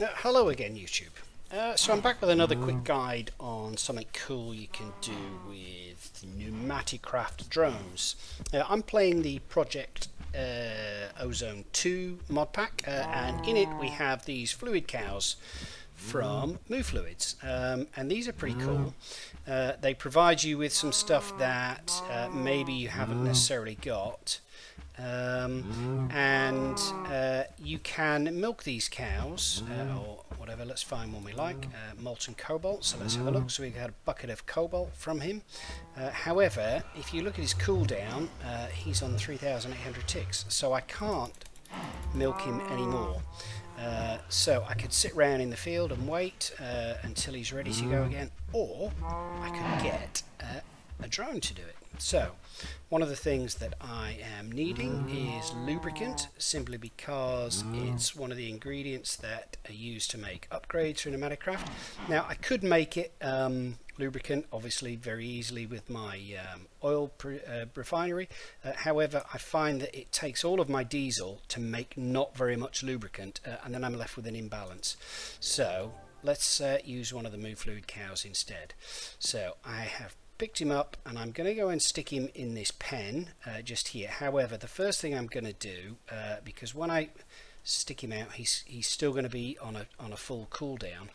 Hello again, YouTube. So I'm back with another quick guide on something cool you can do with Pneumaticraft Drones. I'm playing the Project Ozone 2 mod pack, and in it we have these fluid cows from Moo-Fluids, and these are pretty cool. They provide you with some stuff that maybe you haven't necessarily got. And you can milk these cows or whatever. Let's find one we like. Molten cobalt. So let's have a look. So we got a bucket of cobalt from him. However, if you look at his cooldown, he's on 3,800 ticks, so I can't milk him anymore. So I could sit around in the field and wait until he's ready to go again, or I could get a drone to do it. So one of the things that I am needing is lubricant, simply because it's one of the ingredients that are used to make upgrades for Pneumaticraft. Now I could make it lubricant obviously very easily with my oil refinery. However, I find that it takes all of my diesel to make not very much lubricant, and then I'm left with an imbalance. So let's use one of the Moo-Fluid cows instead. So I have picked him up and I'm going to go and stick him in this pen just here. However, the first thing I'm going to do, because when I stick him out he's still going to be on a full cooldown,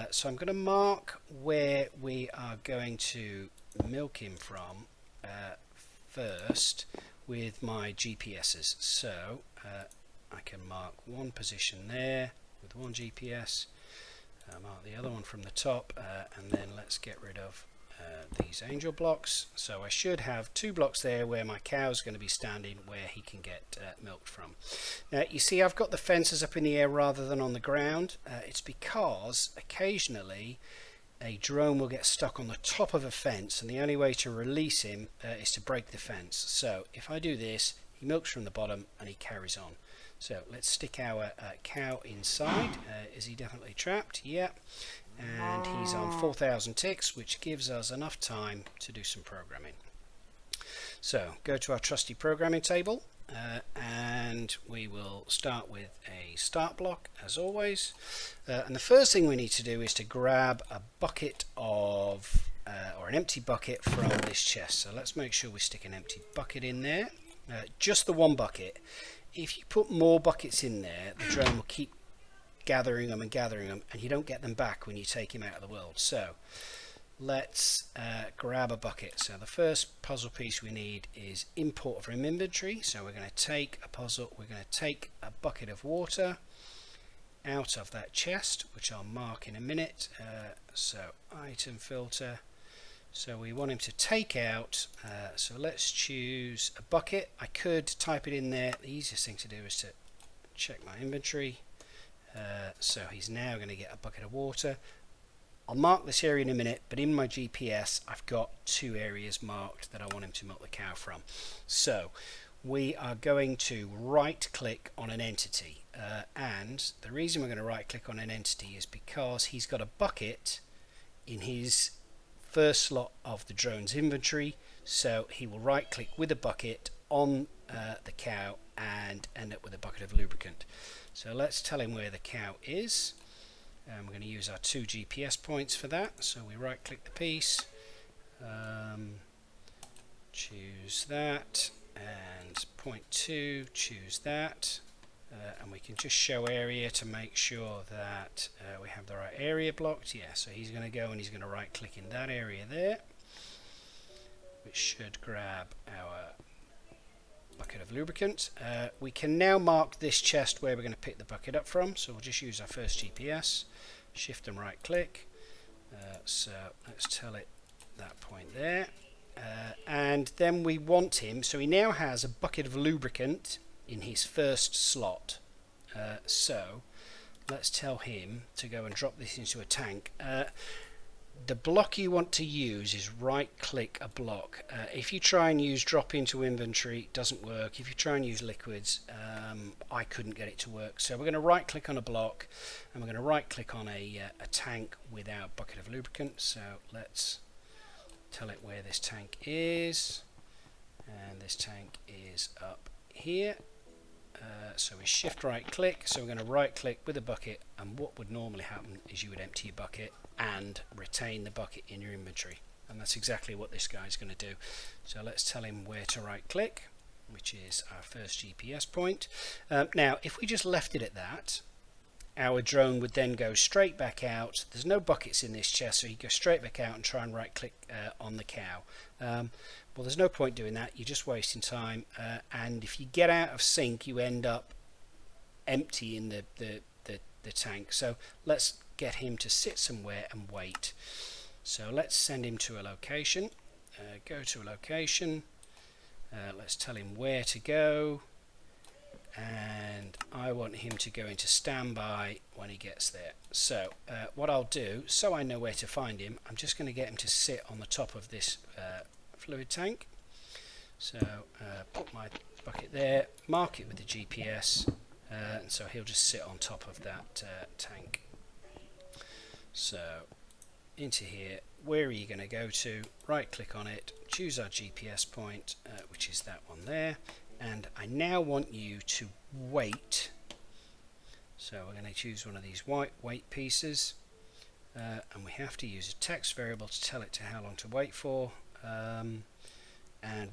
so I'm going to mark where we are going to milk him from first with my GPSs. So I can mark one position there with one GPS, mark the other one from the top, and then let's get rid of these angel blocks. So I should have two blocks there where my cow's going to be standing, where he can get milked from. Now you see I've got the fences up in the air rather than on the ground. It's because occasionally a drone will get stuck on the top of a fence, and the only way to release him is to break the fence. So if I do this, he milks from the bottom and he carries on. So let's stick our cow inside. Is he definitely trapped? Yeah. And he's on 4,000 ticks, which gives us enough time to do some programming. So go to our trusty programming table, and we will start with a start block as always. And the first thing we need to do is to grab a bucket of or an empty bucket from this chest. So let's make sure we stick an empty bucket in there, just the one bucket. If you put more buckets in there, the drone will keep gathering them, and you don't get them back when you take him out of the world. So let's grab a bucket. So the first puzzle piece we need is import from inventory. So we're going to take a puzzle, we're going to take a bucket of water out of that chest, which I'll mark in a minute. So item filter, so we want him to take out, so let's choose a bucket. I could type it in there. The easiest thing to do is to check my inventory. So he's now going to get a bucket of water. I'll mark this area in a minute, but in my GPS I've got two areas marked that I want him to milk the cow from. So we are going to right click on an entity, and the reason we're going to right click on an entity is because he's got a bucket in his first slot of the drone's inventory. So he will right click with a bucket on the cow and end up with a bucket of lubricant. So let's tell him where the cow is, and we're going to use our two GPS points for that. So we right click the piece, choose that, and point 2, choose that, and we can just show area to make sure that we have the right area blocked. Yeah, so he's going to go and he's going to right click in that area there, which should grab our bucket of lubricant. We can now mark this chest where we're going to pick the bucket up from, so we'll just use our first GPS, shift and right click. So let's tell it that point there, and then we want him, so he now has a bucket of lubricant in his first slot. So let's tell him to go and drop this into a tank. The block you want to use is right click a block. If you try and use drop into inventory, it doesn't work. If you try and use liquids, I couldn't get it to work. So we're going to right click on a block, and we're going to right click on a tank with our bucket of lubricant. So let's tell it where this tank is, and this tank is up here. So we shift right click, so we're going to right click with a bucket, and what would normally happen is you would empty your bucket and retain the bucket in your inventory, and that's exactly what this guy's going to do. So let's tell him where to right click, which is our first GPS point. Now if we just left it at that, our drone would then go straight back out. There's no buckets in this chest, so you go straight back out and try and right click on the cow. Well, there's no point doing that, you're just wasting time, and if you get out of sync you end up emptying the tank. So let's get him to sit somewhere and wait. So let's send him to a location, go to a location, let's tell him where to go, and I want him to go into standby when he gets there. So what I'll do, so I know where to find him, I'm just going to get him to sit on the top of this fluid tank. So put my bucket there, mark it with the GPS, and so he'll just sit on top of that tank. So into here, where are you going to go to? Right click on it, choose our GPS point, which is that one there, and I now want you to wait. So we're going to choose one of these white wait pieces, and we have to use a text variable to tell it to how long to wait for, and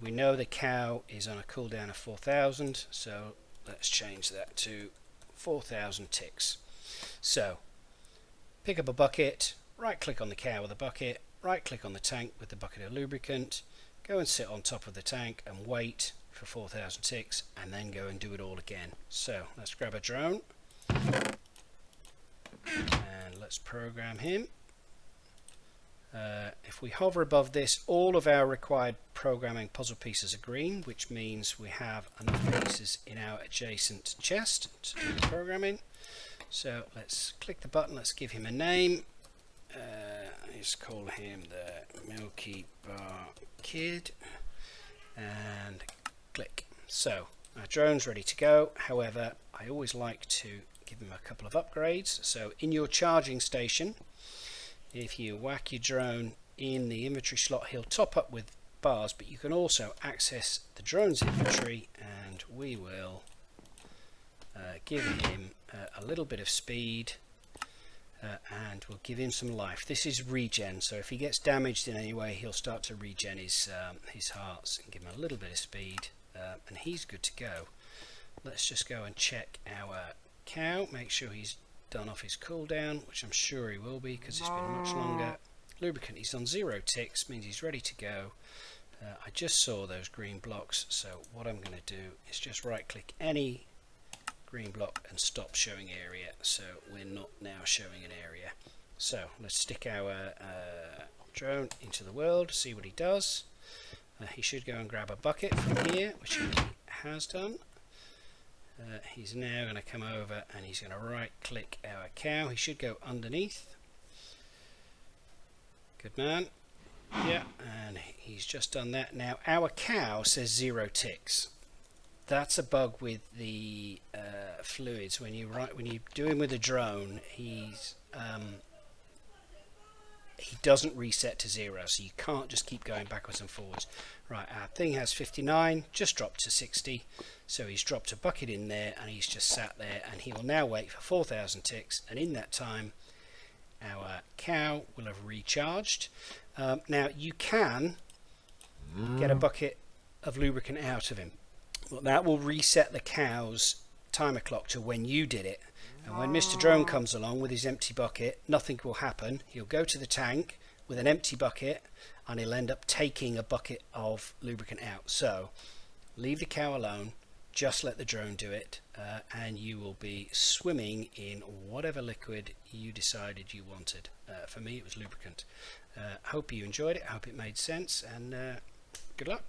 we know the cow is on a cooldown of 4,000, so let's change that to 4,000 ticks. So pick up a bucket, right click on the cow with a bucket, right click on the tank with the bucket of lubricant, go and sit on top of the tank and wait for 4,000 ticks, and then go and do it all again. So let's grab a drone and let's program him. If we hover above this, all of our required programming puzzle pieces are green, which means we have enough pieces in our adjacent chest to do the programming. So let's click the button, let's give him a name. Let's call him the Milky Bar Kid, and click. So our drone's ready to go. However, I always like to give him a couple of upgrades. So in your charging station, if you whack your drone in the inventory slot, he'll top up with bars, but you can also access the drone's inventory, and we will give him a little bit of speed, and we'll give him some life. This is regen, so if he gets damaged in any way, he'll start to regen his hearts, and give him a little bit of speed, and he's good to go. Let's just go and check our cow, make sure he's done off his cooldown, which I'm sure he will be because it's been much longer. Lubricant, he's on 0 ticks, means he's ready to go. I just saw those green blocks, so what I'm going to do is just right click any green block and stop showing area, so we're not now showing an area. So let's stick our drone into the world, see what he does. He should go and grab a bucket from here, which he has done. He's now going to come over and he's going to right click our cow. He should go underneath. Good man. Yeah, and he's just done that. Now our cow says 0 ticks. That's a bug with the fluids. When you do him with a drone, he doesn't reset to 0, so you can't just keep going backwards and forwards. Right, our thing has 59, just dropped to 60, so he's dropped a bucket in there and he's just sat there, and he will now wait for 4,000 ticks, and in that time our cow will have recharged. Now you can get a bucket of lubricant out of him. Well, that will reset the cow's timer clock to when you did it, and when Mr. Drone comes along with his empty bucket, nothing will happen. He'll go to the tank with an empty bucket and he'll end up taking a bucket of lubricant out. So leave the cow alone, just let the drone do it, and you will be swimming in whatever liquid you decided you wanted. For me it was lubricant. Hope you enjoyed it, hope it made sense, and good luck.